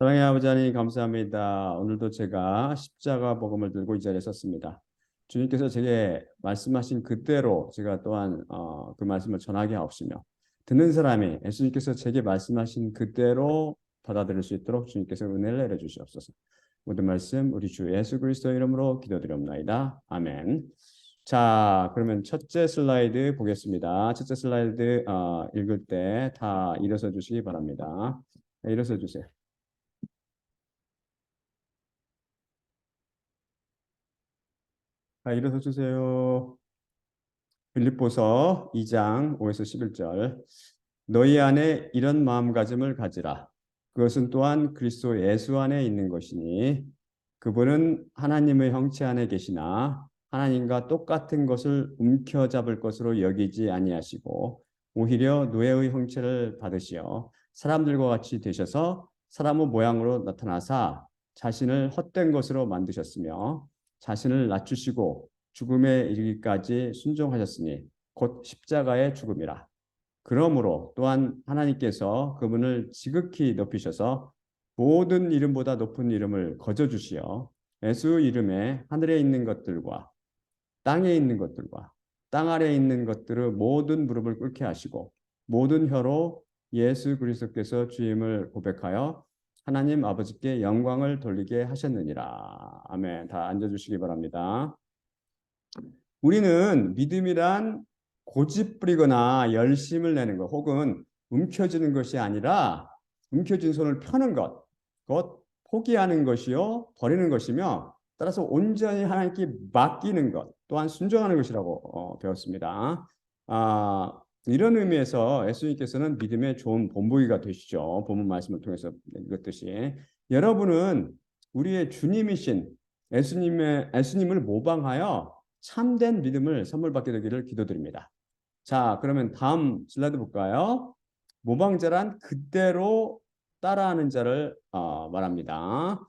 사랑의 아버지 하나님 감사합니다. 오늘도 제가 십자가 복음을 들고 이 자리에 섰습니다. 주님께서 제게 말씀하신 그대로 제가 또한 그 말씀을 전하게 하옵시며 듣는 사람이 예수님께서 제게 말씀하신 그대로 받아들일 수 있도록 주님께서 은혜를 내려 주시옵소서. 모든 말씀 우리 주 예수 그리스도 이름으로 기도드리옵나이다. 아멘. 자, 그러면 첫째 슬라이드 보겠습니다. 첫째 슬라이드 읽을 때 다 일어서 주시기 바랍니다. 네, 일어서 주세요. 일어서 주세요. 빌립보서 2장 5에서 11절. 너희 안에 이런 마음가짐을 가지라. 그것은 또한 그리스도 예수 안에 있는 것이니 그분은 하나님의 형체 안에 계시나 하나님과 똑같은 것을 움켜잡을 것으로 여기지 아니하시고 오히려 노예의 형체를 받으시어 사람들과 같이 되셔서 사람의 모양으로 나타나사 자신을 헛된 것으로 만드셨으며 자신을 낮추시고 죽음에 이르기까지 순종하셨으니 곧 십자가의 죽음이라. 그러므로 또한 하나님께서 그분을 지극히 높이셔서 모든 이름보다 높은 이름을 거저 주시어 예수 이름에 하늘에 있는 것들과 땅에 있는 것들과 땅 아래에 있는 것들을 모든 무릎을 꿇게 하시고 모든 혀로 예수 그리스도께서 주임을 고백하여 하나님 아버지께 영광을 돌리게 하셨느니라. 아멘. 다 앉아주시기 바랍니다. 우리는 믿음이란 고집 부리거나 열심을 내는 것 혹은 움켜쥐는 것이 아니라 움켜쥔 손을 펴는 것, 곧 포기하는 것이요 버리는 것이며 따라서 온전히 하나님께 맡기는 것 또한 순종하는 것이라고 배웠습니다. 이런 의미에서 예수님께서는 믿음의 좋은 본보기가 되시죠. 본문 말씀을 통해서 읽었듯이 여러분은 우리의 주님이신 예수님을 모방하여 참된 믿음을 선물 받게 되기를 기도드립니다. 자, 그러면 다음 슬라이드 볼까요? 모방자란 그대로 따라하는 자를 말합니다.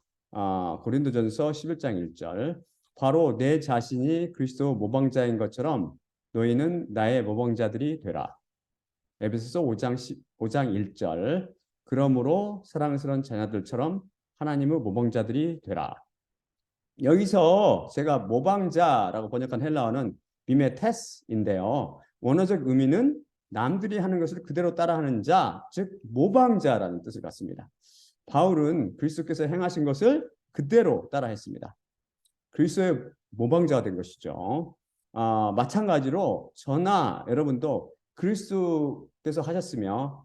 고린도전서 11장 1절. 바로 내 자신이 그리스도 모방자인 것처럼 너희는 나의 모방자들이 되라. 에베소서 5장 1절. 그러므로 사랑스러운 자녀들처럼 하나님의 모방자들이 되라. 여기서 제가 모방자라고 번역한 헬라어는 비메테스인데요. 원어적 의미는 남들이 하는 것을 그대로 따라하는 자, 즉 모방자라는 뜻을 갖습니다. 바울은 그리스도께서 행하신 것을 그대로 따라했습니다. 그리스도의 모방자가 된 것이죠. 마찬가지로 저나 여러분도 그리스도께서 하셨으며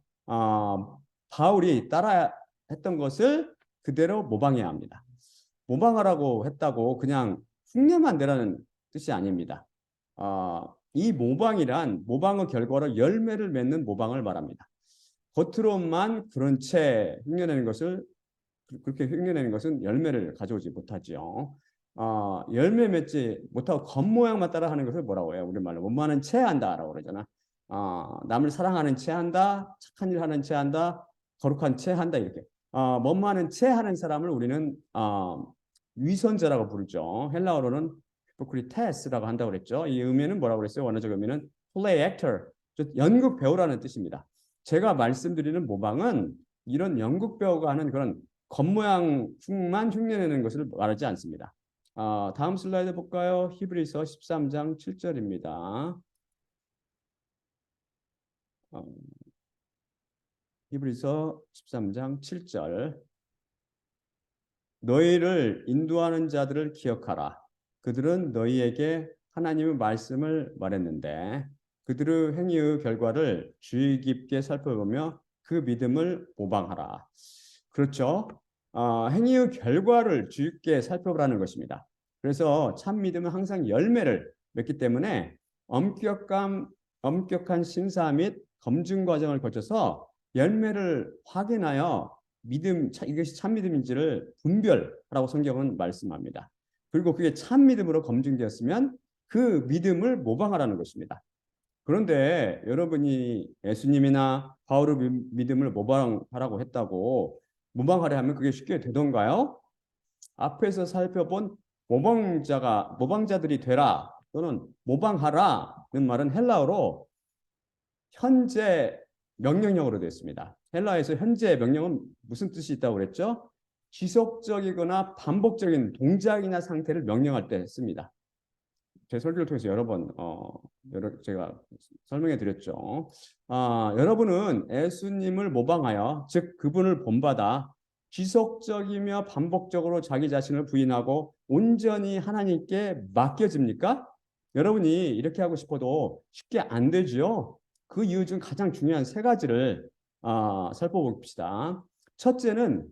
바울이 따라했던 것을 그대로 모방해야 합니다. 모방하라고 했다고 그냥 흉내만 내라는 뜻이 아닙니다. 이 모방이란 모방의 결과로 열매를 맺는 모방을 말합니다. 겉으로만 그런 채 흉내내는 것을 그렇게 흉내내는 것은 열매를 가져오지 못하죠. 열매 맺지 못하고 겉모양만 따라하는 것을 뭐라고 해요? 우리말로 원만한 채 한다라고 그러잖아. 남을 사랑하는 채 한다, 착한 일 하는 채 한다, 거룩한 채 한다 이렇게. 원만한 채 하는 사람을 우리는 위선자라고 부르죠. 헬라어로는 히포크리테스라고 한다고 그랬죠. 이 의미는 뭐라고 그랬어요? 원어적 의미는 play actor, 연극 배우라는 뜻입니다. 제가 말씀드리는 모방은 이런 연극 배우가 하는 그런 겉모양만 흉내내는 것을 말하지 않습니다. 다음 슬라이드 볼까요? 히브리서 13장 7절입니다. 히브리서 13장 7절. 너희를 인도하는 자들을 기억하라. 그들은 너희에게 하나님의 말씀을 말했는데 그들의 행위의 결과를 주의 깊게 살펴보며 그 믿음을 모방하라. 그렇죠? 행위의 결과를 주의 깊게 살펴보라는 것입니다. 그래서 참 믿음은 항상 열매를 맺기 때문에 엄격한 심사 및 검증 과정을 거쳐서 열매를 확인하여 이것이 참 믿음인지를 분별하라고 성경은 말씀합니다. 그리고 그게 참 믿음으로 검증되었으면 그 믿음을 모방하라는 것입니다. 그런데 여러분이 예수님이나 바울의 믿음을 모방하라고 했다고 모방하려 하면 그게 쉽게 되던가요? 앞에서 살펴본 모방자들이 되라 또는 모방하라는 말은 헬라어로 현재 명령형으로 되어 있습니다. 헬라에서 현재 명령은 무슨 뜻이 있다고 그랬죠? 지속적이거나 반복적인 동작이나 상태를 명령할 때 씁니다. 제 설교를 통해서 여러 번 제가 설명해 드렸죠. 여러분은 예수님을 모방하여 즉 그분을 본받아 지속적이며 반복적으로 자기 자신을 부인하고 온전히 하나님께 맡겨집니까? 여러분이 이렇게 하고 싶어도 쉽게 안 되지요. 그 이유 중 가장 중요한 세 가지를 살펴봅시다. 첫째는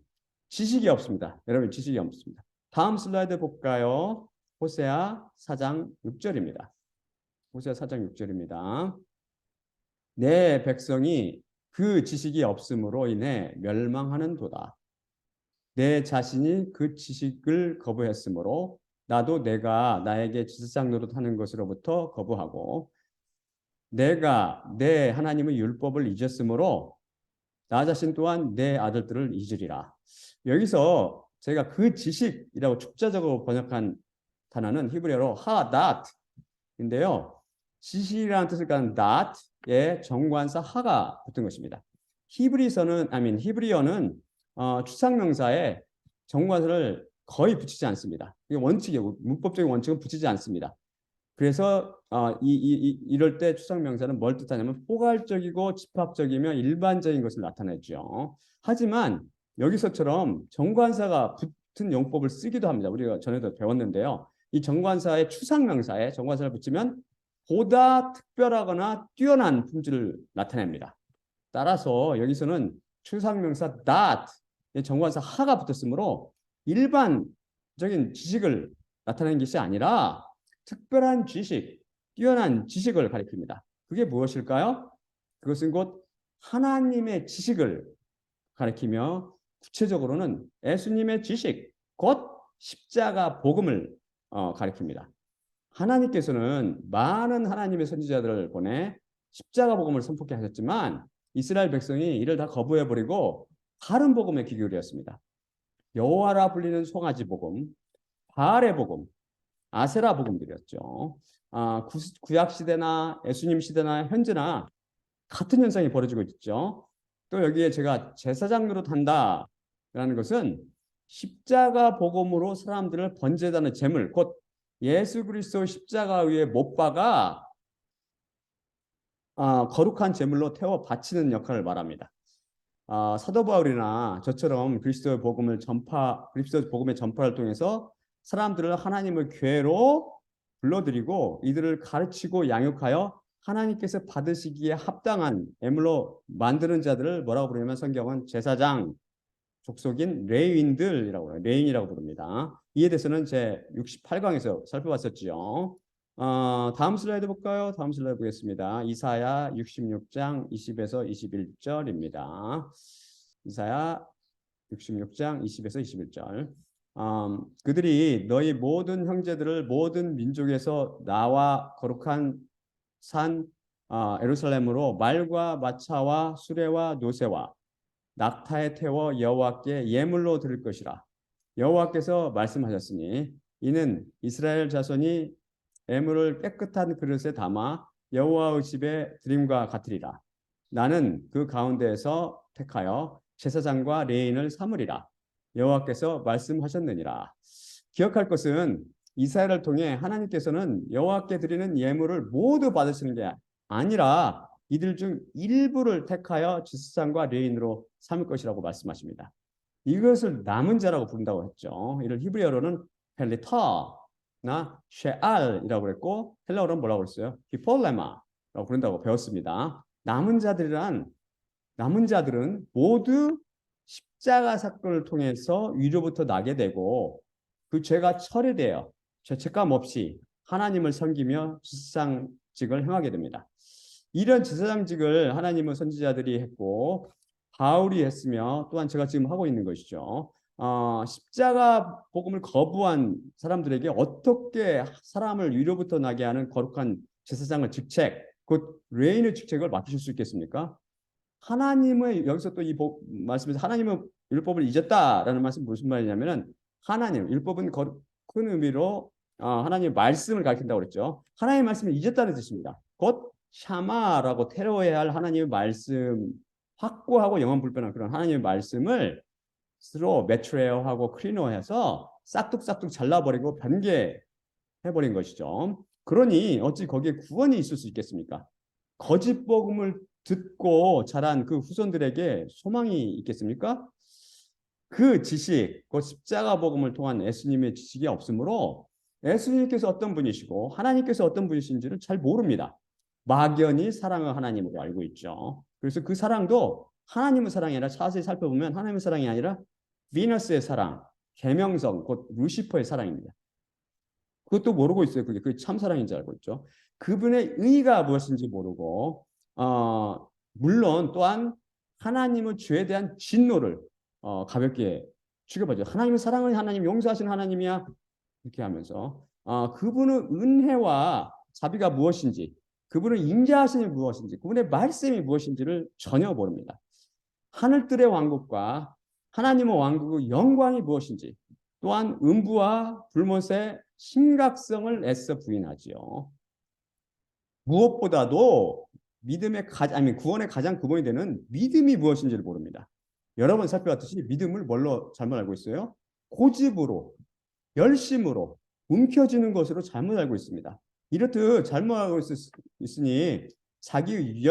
지식이 없습니다. 여러분 지식이 없습니다. 다음 슬라이드 볼까요? 호세아 4장 6절입니다. 호세아 4장 6절입니다. 내 백성이 그 지식이 없음으로 인해 멸망하는도다. 내 자신이 그 지식을 거부했으므로 나도 내가 나에게 지상 노릇하는 것으로부터 거부하고 내가 내 하나님의 율법을 잊었으므로 나 자신 또한 내 아들들을 잊으리라. 여기서 제가 그 지식이라고 축자적으로 번역한 단어는 히브리어로 하닷인데요. 지식이라는 뜻을 가진 that의 정관사 하가 붙은 것입니다. 히브리어는 추상명사에 정관사를 거의 붙이지 않습니다. 이게 원칙이에요. 문법적인 원칙은 붙이지 않습니다. 그래서 이럴 때 추상명사는 뭘 뜻하냐면 포괄적이고 집합적이며 일반적인 것을 나타내죠. 하지만 여기서처럼 정관사가 붙은 용법을 쓰기도 합니다. 우리가 전에도 배웠는데요. 이 정관사의 추상명사에 정관사를 붙이면 보다 특별하거나 뛰어난 품질을 나타냅니다. 따라서 여기서는 추상명사 that의 정관사 하가 붙었으므로 일반적인 지식을 나타내는 것이 아니라 특별한 지식, 뛰어난 지식을 가리킵니다. 그게 무엇일까요? 그것은 곧 하나님의 지식을 가리키며 구체적으로는 예수님의 지식, 곧 십자가 복음을 가리킵니다. 하나님께서는 많은 하나님의 선지자들을 보내 십자가 복음을 선포케 하셨지만 이스라엘 백성이 이를 다 거부해버리고 다른 복음에 귀 기울였습니다. 여호와라 불리는 송아지 복음, 바알의 복음, 아세라 복음들이었죠. 구약 시대나 예수님 시대나 현재나 같은 현상이 벌어지고 있죠. 또 여기에 제가 제사장 노릇한다라는 것은 십자가 복음으로 사람들을 번제하는 제물, 곧 예수 그리스도 십자가 위에 못 박아 거룩한 제물로 태워 바치는 역할을 말합니다. 사도 바울이나 저처럼 그리스도의 복음의 전파를 통해서 사람들을 하나님의 교회로 불러들이고 이들을 가르치고 양육하여 하나님께서 받으시기에 합당한 예물로 만드는 자들을 뭐라고 부르냐면 성경은 제사장 족속인 레위인들이라고 해요. 레인이라고 부릅니다. 이에 대해서는 제 68강에서 살펴봤었지요. 다음 슬라이드 볼까요? 다음 슬라이드 보겠습니다. 이사야 66장 20에서 21절입니다. 이사야 66장 20에서 21절. 그들이 너희 모든 형제들을 모든 민족에서 나와 거룩한 산 예루살렘으로 말과 마차와 수레와 노새와 낙타에 태워 여호와께 예물로 드릴 것이라. 여호와께서 말씀하셨으니 이는 이스라엘 자손이 예물을 깨끗한 그릇에 담아 여호와의 집에 드림과 같으리라. 나는 그 가운데에서 택하여 제사장과 레인을 삼으리라. 여호와께서 말씀하셨느니라. 기억할 것은 이스라엘을 통해 하나님께서는 여호와께 드리는 예물을 모두 받으시는 게 아니라 이들 중 일부를 택하여 제사장과 레인으로 삼을 것이라고 말씀하십니다. 이것을 남은 자라고 부른다고 했죠. 이를 히브리어로는 펠리타나 쉐알이라고 그랬고 헬라어로는 뭐라고 그랬어요? 히폴레마라고 부른다고 배웠습니다. 남은 자들은 모두 십자가 사건을 통해서 위로부터 나게 되고 그 죄가 처리되어 죄책감 없이 하나님을 섬기며 제사장직을 행하게 됩니다. 이런 제사장직을 하나님의 선지자들이 했고 바울이 했으며 또한 제가 지금 하고 있는 것이죠. 십자가 복음을 거부한 사람들에게 어떻게 사람을 위로부터 나게 하는 거룩한 제사장의 직책, 곧 레인의 직책을 맡으실 수 있겠습니까? 하나님의 여기서 또 이 말씀에서 하나님의 율법을 잊었다라는 말씀 무슨 말이냐면은 하나님 율법은 큰 의미로 하나님의 말씀을 가리킨다고 그랬죠. 하나님의 말씀을 잊었다는 뜻입니다. 곧 샤마라고 테러해야 할 하나님의 말씀, 확고하고 영원 불변한 그런 하나님의 말씀을 스로 메트레어하고 클리너해서 싹둑싹둑 잘라버리고 변개해버린 것이죠. 그러니 어찌 거기에 구원이 있을 수 있겠습니까? 거짓 복음을 듣고 자란 그 후손들에게 소망이 있겠습니까? 그 지식, 그 십자가 복음을 통한 예수님의 지식이 없으므로 예수님께서 어떤 분이시고 하나님께서 어떤 분이신지를 잘 모릅니다. 막연히 사랑을 하나님으로 알고 있죠. 그래서 그 사랑도 하나님의 사랑이 아니라 자세히 살펴보면 하나님의 사랑이 아니라 비너스의 사랑, 계명성, 곧 루시퍼의 사랑입니다. 그것도 모르고 있어요. 그게 참 사랑인지 알고 있죠. 그분의 의의가 무엇인지 모르고 물론 또한 하나님의 죄에 대한 진노를 가볍게 취급하죠. 하나님의 사랑은 하나님, 용서하시는 하나님이야. 이렇게 하면서 그분의 은혜와 자비가 무엇인지, 그분의 인자하심이 무엇인지, 그분의 말씀이 무엇인지를 전혀 모릅니다. 하늘들의 왕국과 하나님의 왕국의 영광이 무엇인지, 또한 음부와 불못의 심각성을 애써 부인하지요. 무엇보다도 구원의 가장 근본이 되는 믿음이 무엇인지를 모릅니다. 여러 번 살펴봤듯이 믿음을 뭘로 잘못 알고 있어요? 고집으로, 열심으로, 움켜쥐는 것으로 잘못 알고 있습니다. 이렇듯 잘못 알고 있으니 자기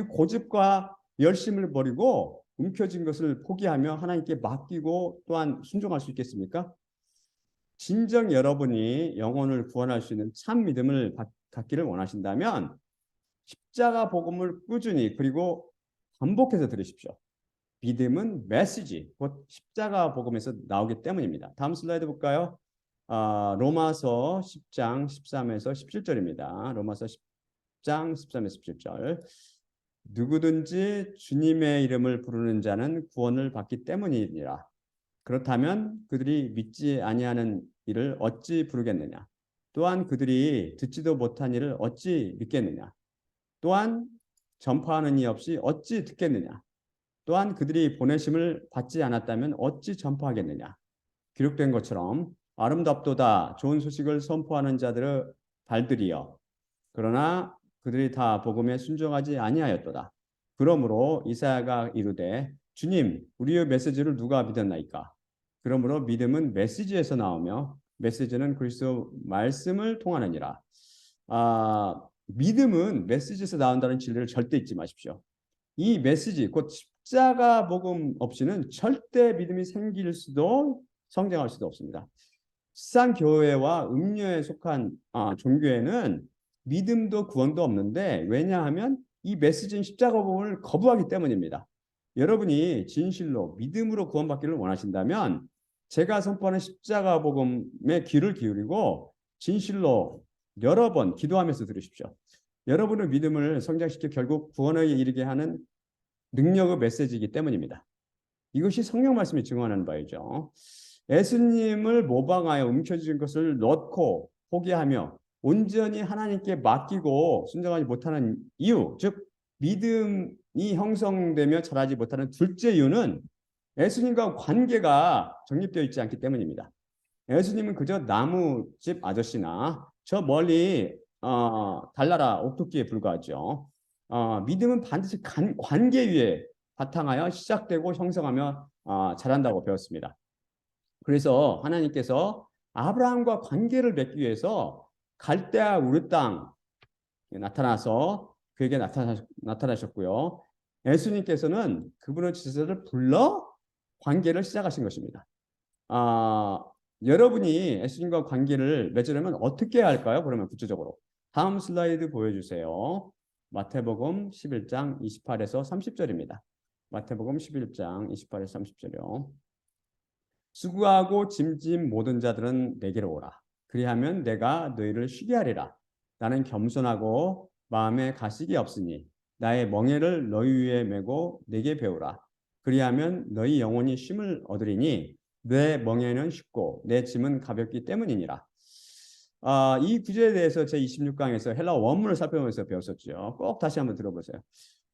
고집과 열심을 버리고 움켜진 것을 포기하며 하나님께 맡기고 또한 순종할 수 있겠습니까? 진정 여러분이 영혼을 구원할 수 있는 참 믿음을 갖기를 원하신다면 십자가 복음을 꾸준히 그리고 반복해서 들으십시오. 믿음은 메시지, 곧 십자가 복음에서 나오기 때문입니다. 다음 슬라이드 볼까요? 로마서 10장 13에서 17절입니다. 로마서 10장 13에서 17절. 누구든지 주님의 이름을 부르는 자는 구원을 받기 때문이니라. 그렇다면 그들이 믿지 아니하는 일을 어찌 부르겠느냐? 또한 그들이 듣지도 못한 일을 어찌 믿겠느냐? 또한 전파하는 이 없이 어찌 듣겠느냐? 또한 그들이 보내심을 받지 않았다면 어찌 전파하겠느냐? 기록된 것처럼 아름답도다 좋은 소식을 선포하는 자들의 발들이여. 그러나 그들이 다 복음에 순종하지 아니하였도다. 그러므로 이사야가 이르되 주님 우리의 메시지를 누가 믿었나이까? 그러므로 믿음은 메시지에서 나오며 메시지는 그리스도 말씀을 통하느니라. 믿음은 메시지에서 나온다는 진리를 절대 잊지 마십시오. 이 메시지 곧 십자가 복음 없이는 절대 믿음이 생길 수도 성장할 수도 없습니다. 시상 교회와 음료에 속한 종교에는 믿음도 구원도 없는데 왜냐하면 이 메시지인 십자가 복음을 거부하기 때문입니다. 여러분이 진실로 믿음으로 구원받기를 원하신다면 제가 선포하는 십자가 복음에 귀를 기울이고 진실로 여러 번 기도하면서 들으십시오. 여러분의 믿음을 성장시켜 결국 구원에 이르게 하는 능력의 메시지이기 때문입니다. 이것이 성경 말씀이 증언하는 바이죠. 예수님을 모방하여 움켜쥔 것을 넣고 포기하며 온전히 하나님께 맡기고 순종하지 못하는 이유, 즉 믿음이 형성되며 자라지 못하는 둘째 이유는 예수님과 관계가 정립되어 있지 않기 때문입니다. 예수님은 그저 나무집 아저씨나 저 멀리 달나라 옥토끼에 불과하죠. 믿음은 반드시 관계 위에 바탕하여 시작되고 형성하며 자란다고 배웠습니다. 그래서 하나님께서 아브라함과 관계를 맺기 위해서 갈대아 우르 땅에 나타나서 그에게 나타나셨고요. 예수님께서는 그분의 지체를 불러 관계를 시작하신 것입니다. 여러분이 예수님과 관계를 맺으려면 어떻게 해야 할까요? 그러면 구체적으로 다음 슬라이드 보여주세요. 마태복음 11장 28에서 30절입니다. 마태복음 11장 28에서 30절이요. 수고하고 짐진 모든 자들은 내게로 오라. 그리하면 내가 너희를 쉬게 하리라. 나는 겸손하고 마음에 가식이 없으니 나의 멍에를 너희 위에 메고 내게 배우라. 그리하면 너희 영혼이 쉼을 얻으리니 내 멍에는 쉽고 내 짐은 가볍기 때문이니라. 이 구절에 대해서 제26강에서 헬라 원문을 살펴보면서 배웠었죠. 꼭 다시 한번 들어보세요.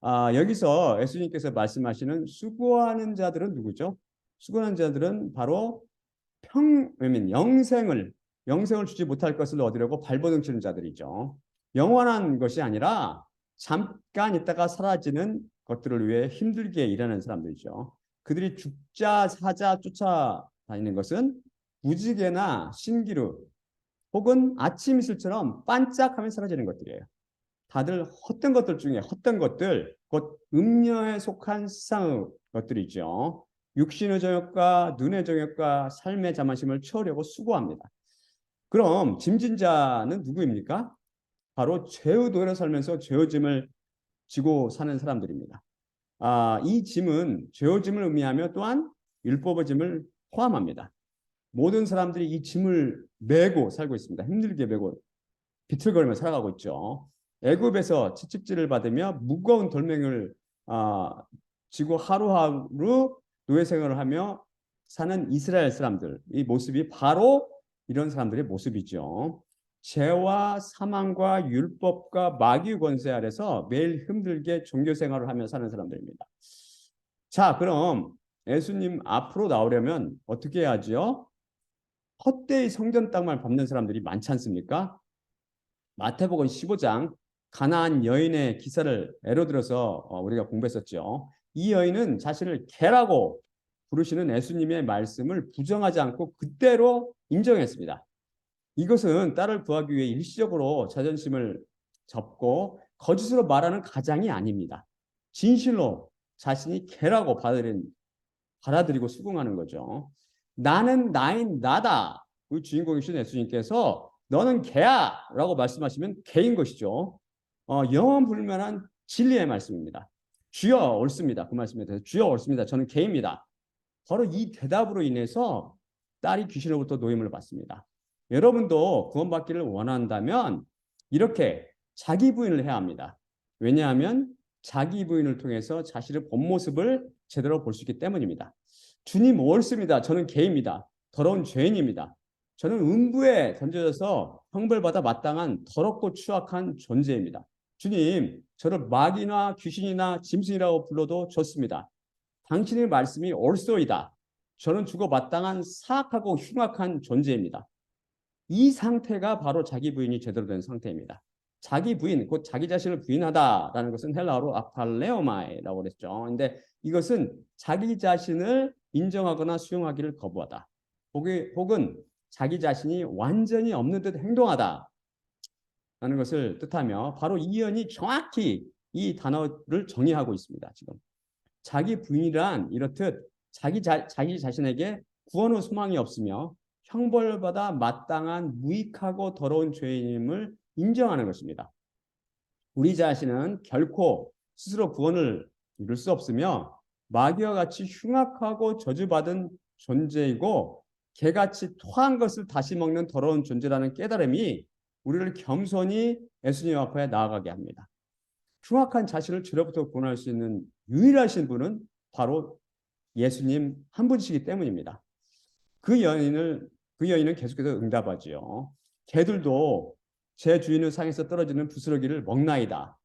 여기서 예수님께서 말씀하시는 수고하는 자들은 누구죠? 수고하는 자들은 바로 영생을 주지 못할 것을 얻으려고 발버둥 치는 자들이죠. 영원한 것이 아니라 잠깐 있다가 사라지는 것들을 위해 힘들게 일하는 사람들이죠. 그들이 죽자 사자 쫓아다니는 것은 무지개나 신기루 혹은 아침 이슬처럼 반짝하면 사라지는 것들이에요. 다들 헛된 것들 중에 헛된 것들, 곧 음녀에 속한 세상의 것들이죠. 육신의 정욕과 눈의 정욕과 삶의 자만심을 채우려고 수고합니다. 그럼 짐진자는 누구입니까? 바로 죄의 도를 살면서 죄의 짐을 지고 사는 사람들입니다. 이 짐은 죄의 짐을 의미하며 또한 율법의 짐을 포함합니다. 모든 사람들이 이 짐을 메고 살고 있습니다. 힘들게 메고 비틀거리며 살아가고 있죠. 애굽에서 채찍질을 받으며 무거운 돌멩이를 지고 하루하루 노예 생활을 하며 사는 이스라엘 사람들, 이 모습이 바로 이런 사람들의 모습이죠. 죄와 사망과 율법과 마귀 권세 아래서 매일 힘들게 종교 생활을 하며 사는 사람들입니다. 자, 그럼 예수님 앞으로 나오려면 어떻게 해야죠? 헛되이 성전 땅만 밟는 사람들이 많지 않습니까? 마태복음 15장 가나안 여인의 기사를 예로 들어서 우리가 공부했었죠. 이 여인은 자신을 개라고 부르시는 예수님의 말씀을 부정하지 않고 그대로 인정했습니다. 이것은 딸을 구하기 위해 일시적으로 자존심을 접고 거짓으로 말하는 가장이 아닙니다. 진실로 자신이 개라고 받아들이고 수긍하는 거죠. 나는 나인 나다. 그 주인공이신 예수님께서 너는 개야 라고 말씀하시면 개인 것이죠. 영원 불면한 진리의 말씀입니다. 주여 옳습니다. 그 말씀에 대해서 주여 옳습니다. 저는 개입니다. 바로 이 대답으로 인해서 딸이 귀신으로부터 노임을 받습니다. 여러분도 구원받기를 원한다면 이렇게 자기 부인을 해야 합니다. 왜냐하면 자기 부인을 통해서 자신의 본 모습을 제대로 볼 수 있기 때문입니다. 주님 옳습니다. 저는 개입니다. 더러운 죄인입니다. 저는 음부에 던져져서 형벌받아 마땅한 더럽고 추악한 존재입니다. 주님, 저를 마귀나 귀신이나 짐승이라고 불러도 좋습니다. 당신의 말씀이 옳소이다. 저는 죽어 마땅한 사악하고 흉악한 존재입니다. 이 상태가 바로 자기 부인이 제대로 된 상태입니다. 자기 부인, 곧 자기 자신을 부인하다라는 것은 헬라어로 아팔레오마이라고 그랬죠. 근데 이것은 자기 자신을 인정하거나 수용하기를 거부하다. 혹은 자기 자신이 완전히 없는 듯 행동하다. 라는 것을 뜻하며 바로 이 예언이 정확히 이 단어를 정의하고 있습니다. 지금 자기 부인이란 이렇듯 자기 자신에게 구원의 소망이 없으며 형벌받아 마땅한 무익하고 더러운 죄인임을 인정하는 것입니다. 우리 자신은 결코 스스로 구원을 이룰 수 없으며 마귀와 같이 흉악하고 저주받은 존재이고 개같이 토한 것을 다시 먹는 더러운 존재라는 깨달음이 우리를 겸손히 예수님 앞에 나아가게 합니다. 흉악한 자신을 죄로부터 구원할 수 있는 유일하신 분은 바로 예수님 한 분이시기 때문입니다. 그 여인은 계속해서 응답하지요. 개들도 제 주인의 상에서 떨어지는 부스러기를 먹나이다.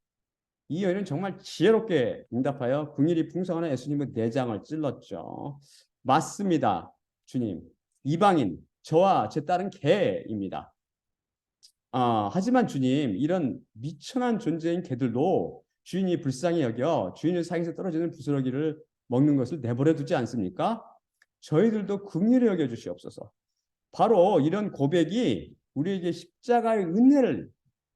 이 여인은 정말 지혜롭게 응답하여 궁일이 풍성한 예수님의 내장을 찔렀죠. 맞습니다, 주님. 이방인, 저와 제 딸은 개입니다. 하지만 주님, 이런 미천한 존재인 개들도 주인이 불쌍히 여겨 주인의 상에서 떨어지는 부스러기를 먹는 것을 내버려 두지 않습니까? 저희들도 긍휼히 여겨 주시옵소서. 바로 이런 고백이 우리에게 십자가의 은혜를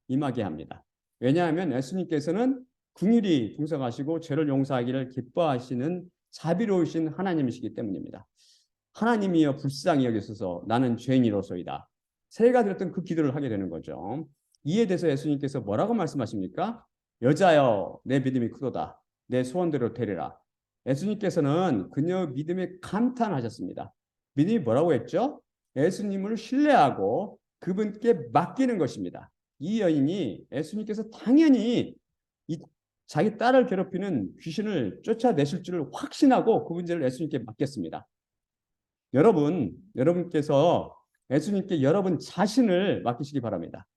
임하게 합니다. 왜냐하면 예수님께서는 긍휼이 풍성하시고 죄를 용서하기를 기뻐하시는 자비로우신 하나님이시기 때문입니다. 하나님이여 불쌍히 여기소서 나는 죄인이로소이다. 새해가 들었던 그 기도를 하게 되는 거죠. 이에 대해서 예수님께서 뭐라고 말씀하십니까? 여자여 내 믿음이 크도다. 내 소원대로 되리라. 예수님께서는 그녀의 믿음에 감탄하셨습니다. 믿음이 뭐라고 했죠? 예수님을 신뢰하고 그분께 맡기는 것입니다. 이 여인이 예수님께서 당연히 자기 딸을 괴롭히는 귀신을 쫓아내실 줄을 확신하고 그 문제를 예수님께 맡겼습니다. 여러분께서 예수님께 여러분 자신을 맡기시기 바랍니다.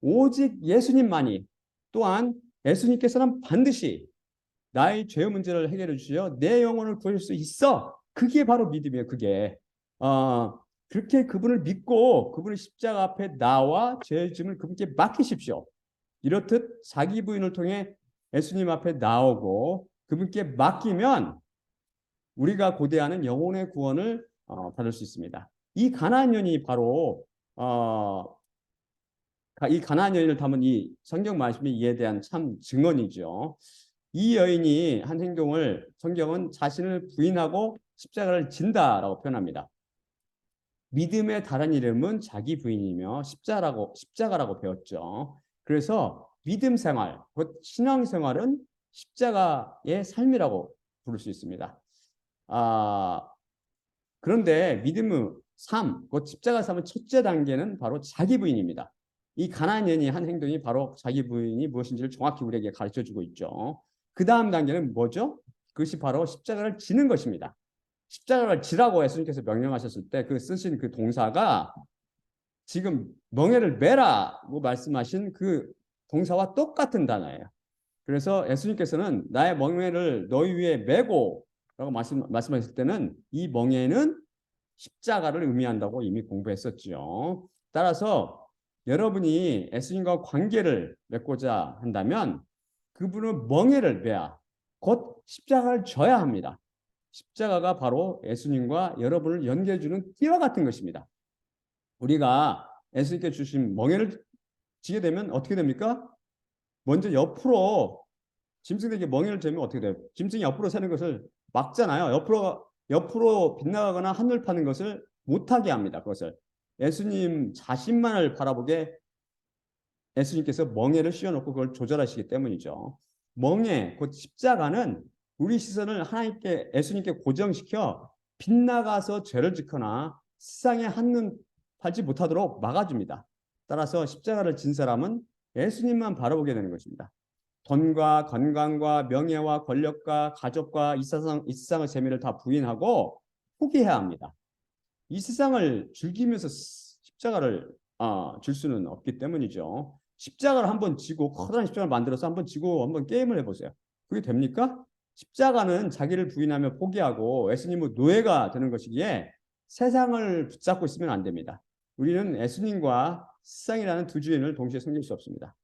오직 예수님만이 또한 예수님께서는 반드시 나의 죄의 문제를 해결해 주시어 내 영혼을 구해줄 수 있어. 그게 바로 믿음이에요. 그게 그렇게 그분을 믿고 그분의 십자가 앞에 나와 죄의 짐을 그분께 맡기십시오. 이렇듯 자기 부인을 통해 예수님 앞에 나오고 그분께 맡기면 우리가 고대하는 영혼의 구원을 받을 수 있습니다. 이 가나안 여인이 바로 이 가나안 여인을 담은 이 성경 말씀이 이에 대한 참 증언이죠. 이 여인이 한 행동을 성경은 자신을 부인하고 십자가를 진다라고 표현합니다. 믿음의 다른 이름은 자기 부인이며 십자가라고 배웠죠. 그래서 믿음 생활, 곧 신앙 생활은 십자가의 삶이라고 부를 수 있습니다. 그런데 믿음의 삶, 곧 십자가 삶의 첫째 단계는 바로 자기 부인입니다. 이 가나안 여인이 한 행동이 바로 자기 부인이 무엇인지를 정확히 우리에게 가르쳐주고 있죠. 그 다음 단계는 뭐죠? 그것이 바로 십자가를 지는 것입니다. 십자가를 지라고 예수님께서 명령하셨을 때 그 쓰신 그 동사가 지금 멍에를 메라고 말씀하신 그 동사와 똑같은 단어예요. 그래서 예수님께서는 나의 멍에를 너희 위에 메고 라고 말씀하실 때는 이 멍에는 십자가를 의미한다고 이미 공부했었죠. 따라서 여러분이 예수님과 관계를 맺고자 한다면 그분은 멍에를 메야 곧 십자가를 져야 합니다. 십자가가 바로 예수님과 여러분을 연결해주는 띠와 같은 것입니다. 우리가 예수님께 주신 멍에를 지게 되면 어떻게 됩니까? 먼저 옆으로 짐승에게 멍에를 재면 어떻게 돼요? 짐승이 옆으로 새는 것을 막잖아요. 옆으로 빗나가거나 하늘 파는 것을 못하게 합니다. 그것을 예수님 자신만을 바라보게 예수님께서 멍에를 씌워놓고 그걸 조절하시기 때문이죠. 멍에 곧 십자가는 우리 시선을 하나님께 예수님께 고정시켜 빗나가서 죄를 짓거나 세상에 한눈 팔지 못하도록 막아줍니다. 따라서 십자가를 진 사람은 예수님만 바라보게 되는 것입니다. 돈과 건강과 명예와 권력과 가족과 이 세상의 재미를 다 부인하고 포기해야 합니다. 이 세상을 즐기면서 십자가를 줄 수는 없기 때문이죠. 십자가를 한번 지고 커다란 십자가를 만들어서 한번 지고 한번 게임을 해보세요. 그게 됩니까? 십자가는 자기를 부인하며 포기하고 예수님의 노예가 되는 것이기에 세상을 붙잡고 있으면 안 됩니다. 우리는 예수님과 세상이라는 두 주인을 동시에 섬길 수 없습니다.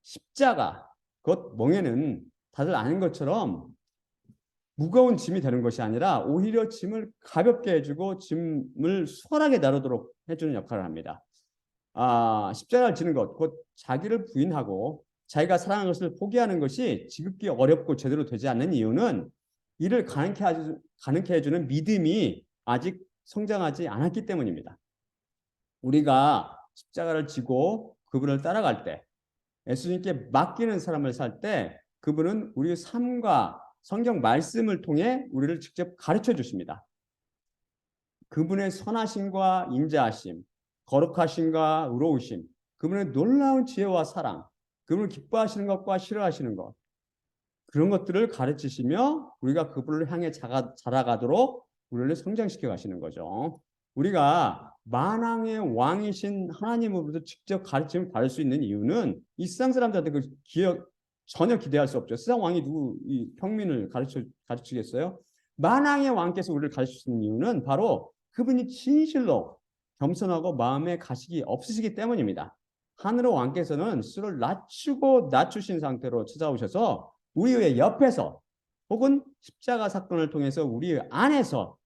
십자가, 곧 멍에는 다들 아는 것처럼 무거운 짐이 되는 것이 아니라 오히려 짐을 가볍게 해주고 짐을 수월하게 다루도록 해주는 역할을 합니다. 십자가를 지는 것, 곧 자기를 부인하고 자기가 사랑하는 것을 포기하는 것이 지극히 어렵고 제대로 되지 않는 이유는 이를 가능케 해주는 믿음이 아직 성장하지 않았기 때문입니다. 우리가 십자가를 지고 그분을 따라갈 때, 예수님께 맡기는 사람을 살 때 그분은 우리의 삶과 성경 말씀을 통해 우리를 직접 가르쳐 주십니다. 그분의 선하심과 인자하심, 거룩하심과 의로우심, 그분의 놀라운 지혜와 사랑, 그분을 기뻐하시는 것과 싫어하시는 것, 그런 것들을 가르치시며 우리가 그분을 향해 자라가도록 우리를 성장시켜 가시는 거죠. 우리가 만왕의 왕이신 하나님으로부터 직접 가르침을 받을 수 있는 이유는 이 세상 사람들한테 그 전혀 기대할 수 없죠. 세상 왕이 이 평민을 가르치겠어요? 만왕의 왕께서 우리를 가르치시는 이유는 바로 그분이 진실로 겸손하고 마음에 가식이 없으시기 때문입니다. 하늘의 왕께서는 스스로를 낮추신 상태로 찾아오셔서 우리의 옆에서 혹은 십자가 사건을 통해서 우리 안에서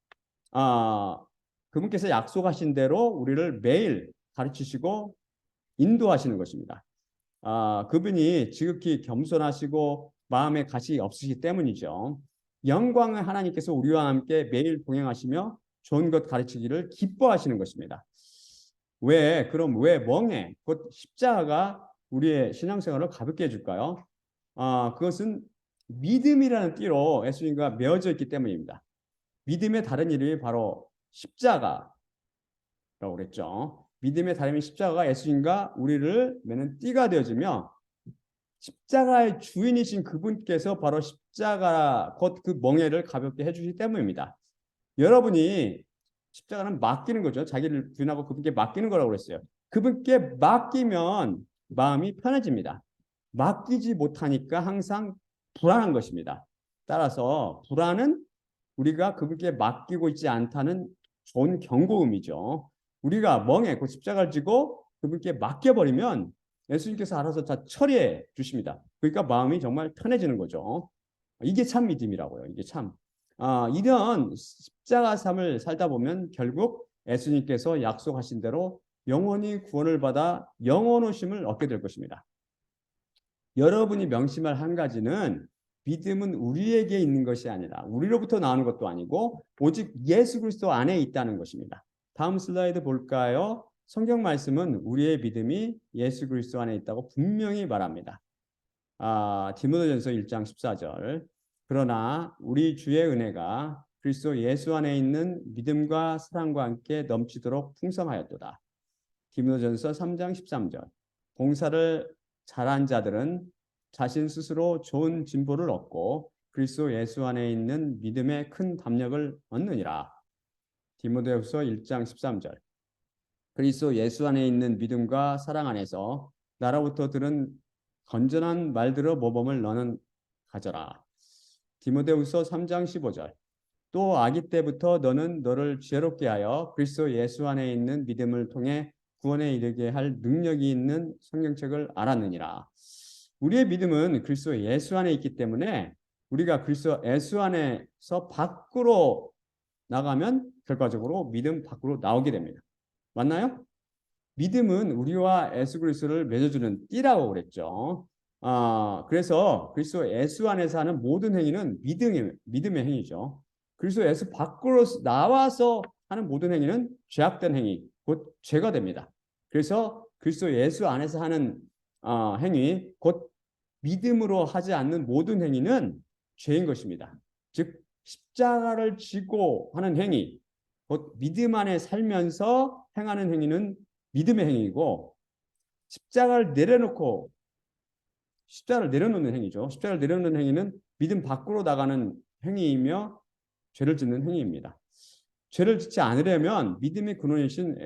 그분께서 약속하신 대로 우리를 매일 가르치시고 인도하시는 것입니다. 그분이 지극히 겸손하시고 마음에 가식이 없으시기 때문이죠. 영광의 하나님께서 우리와 함께 매일 동행하시며 좋은 것 가르치기를 기뻐하시는 것입니다. 그럼 왜 멍에 곧 십자가가 우리의 신앙생활을 가볍게 해줄까요? 그것은 믿음이라는 띠로 예수님과 메어져 있기 때문입니다. 믿음의 다른 이름이 바로 십자가라고 그랬죠. 믿음의 다른 십자가가 예수님과 우리를 매는 띠가 되어지며 십자가의 주인이신 그분께서 바로 십자가 곧 그 멍에를 가볍게 해주시기 때문입니다. 여러분이 십자가는 맡기는 거죠. 자기를 부인하고 그분께 맡기는 거라고 그랬어요. 그분께 맡기면 마음이 편해집니다. 맡기지 못하니까 항상 불안한 것입니다. 따라서 불안은 우리가 그분께 맡기고 있지 않다는 좋은 경고음이죠. 우리가 멍에 그 십자가를 지고 그분께 맡겨버리면 예수님께서 알아서 다 처리해 주십니다. 그러니까 마음이 정말 편해지는 거죠. 이게 참 믿음이라고요. 이게 참. 이런 십자가 삶을 살다 보면 결국 예수님께서 약속하신 대로 영원히 구원을 받아 영원오심을 얻게 될 것입니다. 여러분이 명심할 한 가지는 믿음은 우리에게 있는 것이 아니라 우리로부터 나오는 것도 아니고 오직 예수 그리스도 안에 있다는 것입니다. 다음 슬라이드 볼까요? 성경 말씀은 우리의 믿음이 예수 그리스도 안에 있다고 분명히 말합니다. 디모데전서 1장 14절. 그러나 우리 주의 은혜가 그리스도 예수 안에 있는 믿음과 사랑과 함께 넘치도록 풍성하였도다. 디모데전서 3장 13절. 봉사를 잘한 자들은 자신 스스로 좋은 진보를 얻고 그리스도 예수 안에 있는 믿음의 큰 담력을 얻느니라. 디모데후서 1장 13절. 그리스도 예수 안에 있는 믿음과 사랑 안에서 나로부터 들은 건전한 말들의 모범을 너는 가져라. 디모데후서 3장 15절. 또 아기 때부터 너는 너를 지혜롭게 하여 그리스도 예수 안에 있는 믿음을 통해 구원에 이르게 할 능력이 있는 성경책을 알았느니라. 우리의 믿음은 그리스도 예수 안에 있기 때문에 우리가 그리스도 예수 안에서 밖으로 나가면 결과적으로 믿음 밖으로 나오게 됩니다. 맞나요? 믿음은 우리와 예수 그리스도를 맺어주는 띠라고 그랬죠. 그래서 그리스도 예수 안에서 하는 모든 행위는 믿음의 행위죠. 그리스도 예수 밖으로 나와서 하는 모든 행위는 죄악된 행위, 곧 죄가 됩니다. 그래서 그리스도 예수 안에서 하는 행위, 곧 믿음으로 하지 않는 모든 행위는 죄인 것입니다. 즉 십자가를 지고 하는 행위, 곧 믿음 안에 살면서 행하는 행위는 믿음의 행위이고 십자가를 내려놓는 행위죠. 십자가를 내려놓는 행위는 믿음 밖으로 나가는 행위이며 죄를 짓는 행위입니다. 죄를 짓지 않으려면 믿음의 근원이신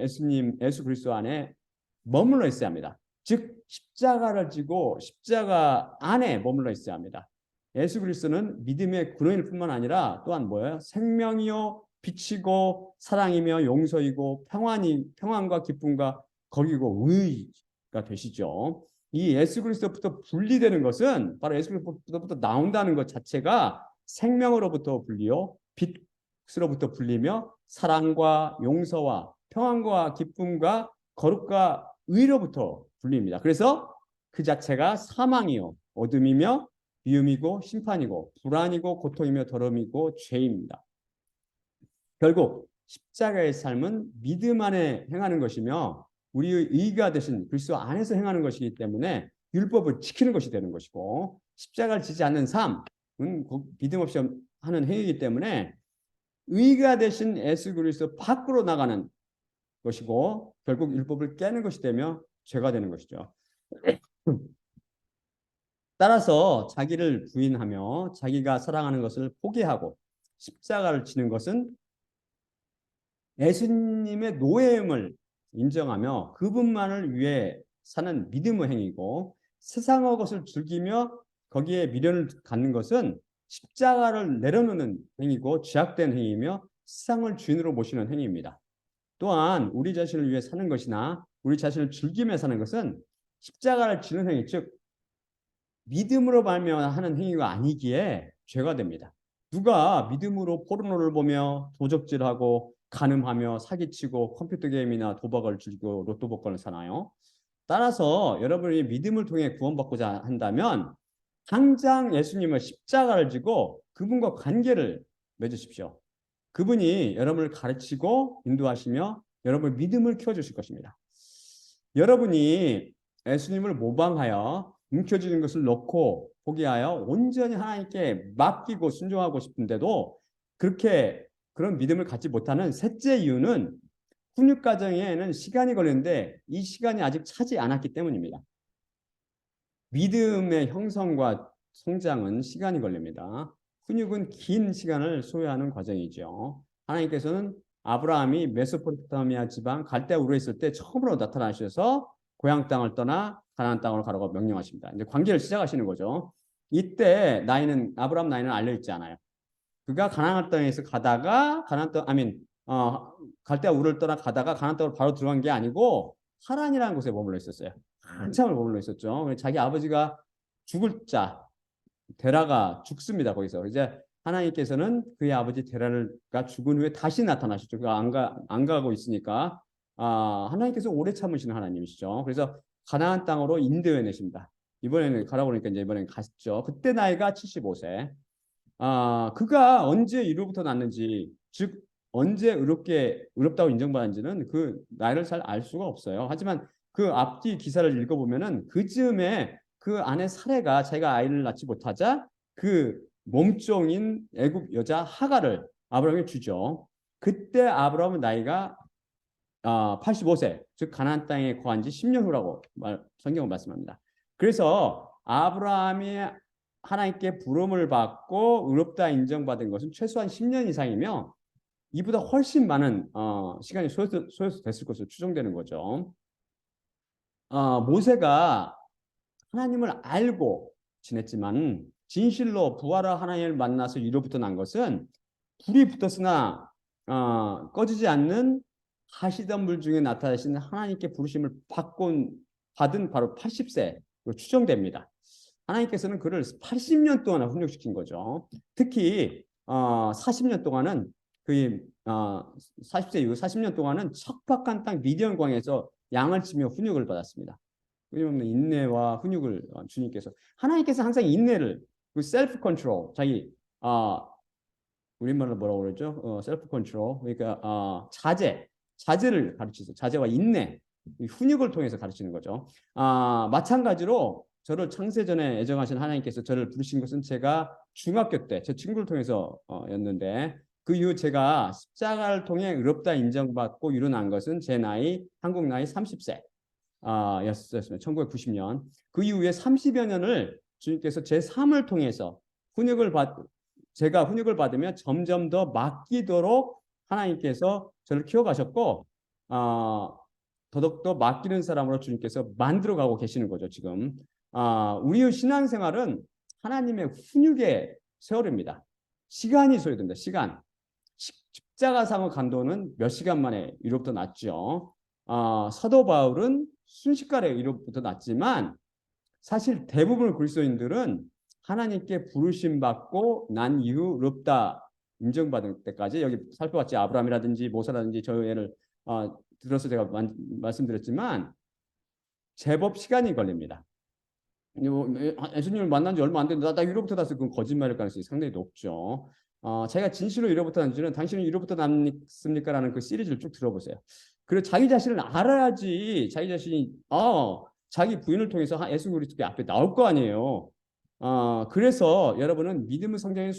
예수 그리스도 안에 머물러 있어야 합니다. 즉 십자가를 지고 십자가 안에 머물러 있어야 합니다. 예수 그리스도는 믿음의 근원일 뿐만 아니라 또한 뭐예요? 생명이요 빛이고 사랑이며 용서이고 평안과 기쁨과 거기고 의가 되시죠. 이 예수 그리스도부터 분리되는 것은 바로 예수 그리스도부터 나온다는 것 자체가 생명으로부터 분리요 빛으로부터 분리며 사랑과 용서와 평안과 기쁨과 거룩과 의로부터 분리입니다. 그래서 그 자체가 사망이요 어둠이며 미움이고 심판이고 불안이고 고통이며 더러움이고 죄입니다. 결국 십자가의 삶은 믿음 안에 행하는 것이며 우리의 의가 되신 그리스도 안에서 행하는 것이기 때문에 율법을 지키는 것이 되는 것이고 십자가를 지지 않는 삶은 믿음 없이 하는 행위이기 때문에 의가 되신 예수 그리스도 밖으로 나가는 것이고 결국 율법을 깨는 것이 되며 죄가 되는 것이죠. 따라서 자기를 부인하며 자기가 사랑하는 것을 포기하고 십자가를 지는 것은 예수님의 노예임을 인정하며 그분만을 위해 사는 믿음의 행위고 세상의 것을 즐기며 거기에 미련을 갖는 것은 십자가를 내려놓는 행위고 죄악된 행위이며 세상을 주인으로 모시는 행위입니다. 또한 우리 자신을 위해 사는 것이나 우리 자신을 즐기며 사는 것은 십자가를 지는 행위, 즉 믿음으로 말미암아하는 행위가 아니기에 죄가 됩니다. 누가 믿음으로 포르노를 보며 도적질하고 간음하며 사기치고 컴퓨터 게임이나 도박을 즐기고 로또 복권을 사나요? 따라서 여러분이 믿음을 통해 구원받고자 한다면 당장 예수님을 십자가를 지고 그분과 관계를 맺으십시오. 그분이 여러분을 가르치고 인도하시며 여러분의 믿음을 키워주실 것입니다. 여러분이 예수님을 모방하여 움켜쥐는 것을 놓고 포기하여 온전히 하나님께 맡기고 순종하고 싶은데도 그런 믿음을 갖지 못하는 셋째 이유는 훈육 과정에는 시간이 걸리는데 이 시간이 아직 차지 않았기 때문입니다. 믿음의 형성과 성장은 시간이 걸립니다. 훈육은 긴 시간을 소요하는 과정이죠. 하나님께서는 아브라함이 메소포타미아 지방 갈대아 우르에 있을 때 처음으로 나타나셔서 고향 땅을 떠나 가나안 땅으로 가라고 명령하십니다. 이제 관계를 시작하시는 거죠. 이때 아브라함 나이는 알려 있지 않아요. 그가 가나안 땅에서 가다가 갈대아 우르를 떠나 가다가 가나안 땅으로 바로 들어간 게 아니고 하란이라는 곳에 머물러 있었어요. 한참을 머물러 있었죠. 자기 아버지가 죽을 자 데라가 죽습니다. 거기서 이제 하나님께서는 그의 아버지 데라가 죽은 후에 다시 나타나셨죠. 그가 안 가고 있으니까 하나님께서 오래 참으시는 하나님이시죠. 그래서 가나안 땅으로 인도해 내십니다. 이번에는 가라고 그러니까 이제 이번에는 갔죠. 그때 나이가 75세. 그가 언제 이로부터 났는지, 즉 언제 의롭다고 인정받았는지는 그 나이를 잘 알 수가 없어요. 하지만 그 앞뒤 기사를 읽어보면은 그 즈음에 그 아내 사레가 자기가 아이를 낳지 못하자 그 몸종인 애굽 여자 하가를 아브라함에게 주죠. 그때 아브라함은 나이가 85세, 즉 가나안 땅에 거한 지 10년 후라고 성경은 말씀합니다. 그래서 아브라함이 하나님께 부름을 받고 의롭다 인정받은 것은 최소한 10년 이상이며 이보다 훨씬 많은 시간이 소요됐을 것으로 추정되는 거죠. 모세가 하나님을 알고 지냈지만 진실로 부활한 하나님을 만나서 이로부터 난 것은 불이 붙었으나 꺼지지 않는 가시던 불 중에 나타나신 하나님께 부르심을 받은 바로 80세로 추정됩니다. 하나님께서는 그를 80년 동안 훈육시킨 거죠. 특히 40년 동안은 그 40세 이후 40년 동안은 척박한 땅 미디안 광에서 양을 치며 훈육을 받았습니다. 끊임없는 인내와 훈육을 주님께서 하나님께서 항상 인내를 그 셀프 컨트롤 자기 우리말로 뭐라고 그러죠? 셀프 컨트롤 그러니까 자제를 가르치죠. 자제와 인내 훈육을 통해서 가르치는 거죠. 마찬가지로 저를 창세전에 애정하신 하나님께서 저를 부르신 것은 제가 중학교 때 제 친구를 통해서 였는데 그 이후 제가 십자가를 통해 의롭다 인정받고 일어난 것은 제 나이 한국 나이 30세 였습니다. 1990년. 그 이후에 30여 년을 주님께서 제 삶을 통해서 제가 훈육을 받으며 점점 더 맡기도록 하나님께서 저를 키워가셨고 더더욱더 맡기는 사람으로 주님께서 만들어가고 계시는 거죠. 지금 우리의 신앙생활은 하나님의 훈육의 세월입니다. 시간이 소요된다. 시간. 십자가상의 간도는 몇 시간 만에 이로부터 났죠. 사도 바울은 순식간에 이로부터 났지만 사실 대부분의 그리스도인들은 하나님께 부르심 받고 난 이후 의롭다 인정받을 때까지 여기 살펴봤지 아브라함이라든지 모세라든지 저 예를 들어서 제가 말씀드렸지만 제법 시간이 걸립니다. 예수님을 만난 지 얼마 안 됐는데 나 이로부터 났어. 그건 거짓말일 가능성이 상당히 높죠. 자기가 진실로 이로부터 났는지는 당신은 이로부터 났습니까? 라는 그 시리즈를 쭉 들어보세요. 그리고 자기 자신을 알아야지 자기 자신이 자기 부인을 통해서 예수 그리스도 앞에 나올 거 아니에요. 그래서 여러분은 믿음의 성장에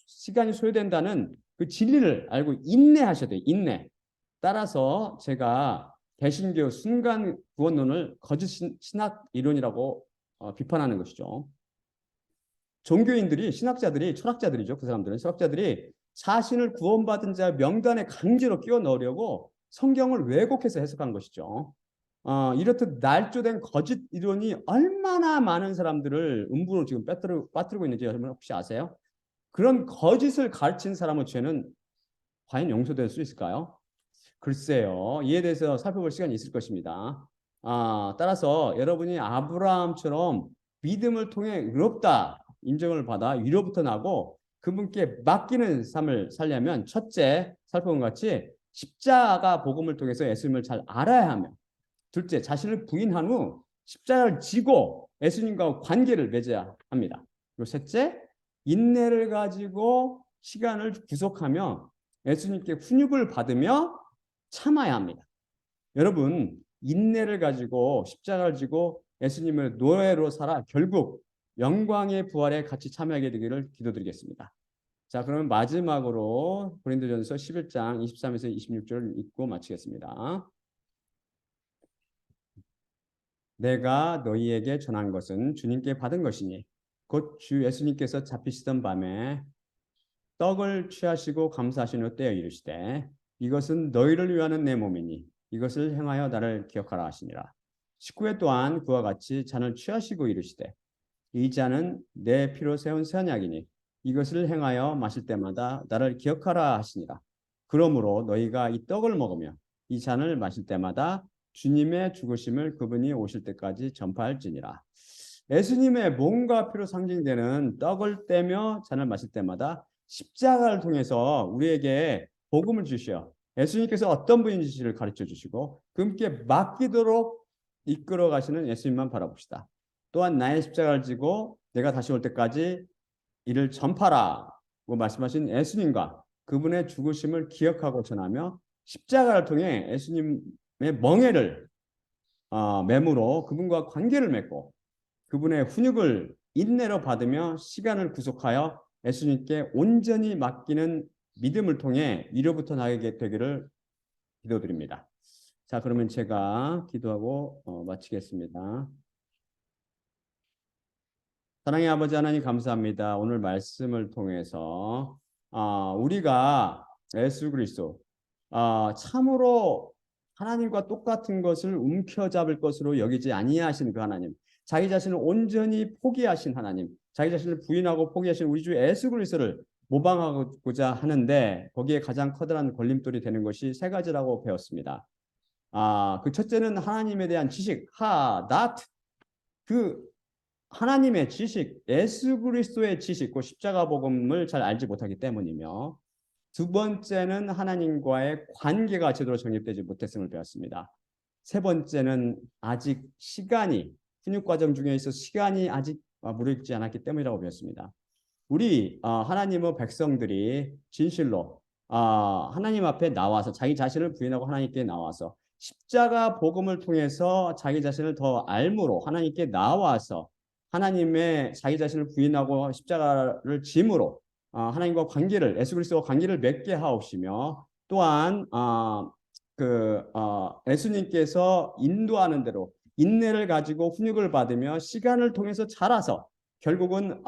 시간이 소요된다는 그 진리를 알고 인내하셔야 돼요. 인내. 따라서 제가 개신교 순간 구원론을 거짓 신학 이론이라고 비판하는 것이죠. 종교인들이 신학자들이 철학자들이죠. 그 사람들은 철학자들이 자신을 구원받은 자 명단에 강제로 끼워 넣으려고 성경을 왜곡해서 해석한 것이죠. 이렇듯 날조된 거짓 이론이 얼마나 많은 사람들을 음부로 지금 빠뜨리고 있는지 여러분 혹시 아세요? 그런 거짓을 가르친 사람의 죄는 과연 용서될 수 있을까요? 글쎄요. 이에 대해서 살펴볼 시간이 있을 것입니다. 따라서 여러분이 아브라함처럼 믿음을 통해 의롭다 인정을 받아 위로부터 나고 그분께 맡기는 삶을 살려면 첫째 살펴본 것 같이 십자가 복음을 통해서 예수님을 잘 알아야 하며 둘째 자신을 부인한 후 십자가를 지고 예수님과 관계를 맺어야 합니다. 그리고 셋째 인내를 가지고 시간을 구속하며 예수님께 훈육을 받으며 참아야 합니다. 여러분 인내를 가지고 십자가를 지고 예수님을 노예로 살아 결국 영광의 부활에 같이 참여하게 되기를 기도드리겠습니다. 자, 그러면 마지막으로 고린도전서 11장 23에서 26절을 읽고 마치겠습니다. 내가 너희에게 전한 것은 주님께 받은 것이니 곧 주 예수님께서 잡히시던 밤에 떡을 취하시고 감사하시는 때에 이르시되 이것은 너희를 위하는 내 몸이니 이것을 행하여 나를 기억하라 하시니라. 19회 또한 그와 같이 잔을 취하시고 이르시되 이 잔은 내 피로 세운 새 언약이니 이것을 행하여 마실 때마다 나를 기억하라 하시니라. 그러므로 너희가 이 떡을 먹으며 이 잔을 마실 때마다 주님의 죽으심을 그분이 오실 때까지 전파할지니라. 예수님의 몸과 피로 상징되는 떡을 떼며 잔을 마실 때마다 십자가를 통해서 우리에게 복음을 주시어 예수님께서 어떤 분인지를 가르쳐 주시고 그분께 맡기도록 이끌어 가시는 예수님만 바라봅시다. 또한 나의 십자가를 지고 내가 다시 올 때까지 이를 전파라고 말씀하신 예수님과 그분의 죽으심을 기억하고 전하며 십자가를 통해 예수님의 멍에를 매무로 그분과 관계를 맺고 그분의 훈육을 인내로 받으며 시간을 구속하여 예수님께 온전히 맡기는 믿음을 통해 이로부터 나게 되기를 기도드립니다. 자, 그러면 제가 기도하고 마치겠습니다. 사랑의 아버지 하나님 감사합니다. 오늘 말씀을 통해서 우리가 예수 그리스도 참으로 하나님과 똑같은 것을 움켜잡을 것으로 여기지 아니하신 그 하나님, 자기 자신을 온전히 포기하신 하나님, 자기 자신을 부인하고 포기하신 우리 주 예수 그리스도를 모방하고자 하는데 거기에 가장 커다란 걸림돌이 되는 것이 세 가지라고 배웠습니다. 그 첫째는 하나님에 대한 지식, not 그 하나님의 지식, 예수 그리스도의 지식, 그 십자가 복음을 잘 알지 못하기 때문이며 두 번째는 하나님과의 관계가 제대로 정립되지 못했음을 배웠습니다. 세 번째는 아직 훈육 과정 중에 있어 시간이 아직 무르익지 않았기 때문이라고 배웠습니다. 우리 하나님의 백성들이 진실로 하나님 앞에 나와서 자기 자신을 부인하고 하나님께 나와서 십자가 복음을 통해서 자기 자신을 더 알므로 하나님께 나와서 하나님의 자기 자신을 부인하고 십자가를 짐으로 하나님과 관계를 예수 그리스도와 관계를 맺게 하옵시며 또한 예수님께서 인도하는 대로 인내를 가지고 훈육을 받으며 시간을 통해서 자라서 결국은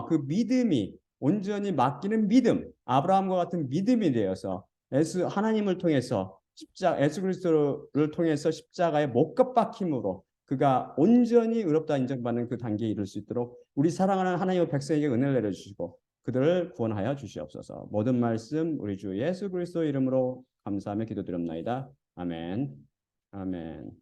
그 믿음이 온전히 맡기는 믿음, 아브라함과 같은 믿음이 되어서 하나님을 통해서 예수 그리스도를 통해서 십자가에 못 박힘으로 그가 온전히 의롭다 인정받는 그 단계에 이를 수 있도록 우리 사랑하는 하나님의 백성에게 은혜를 내려주시고 그들을 구원하여 주시옵소서. 모든 말씀 우리 주 예수 그리스도 이름으로 감사하며 기도드립나이다. 아멘. 아멘.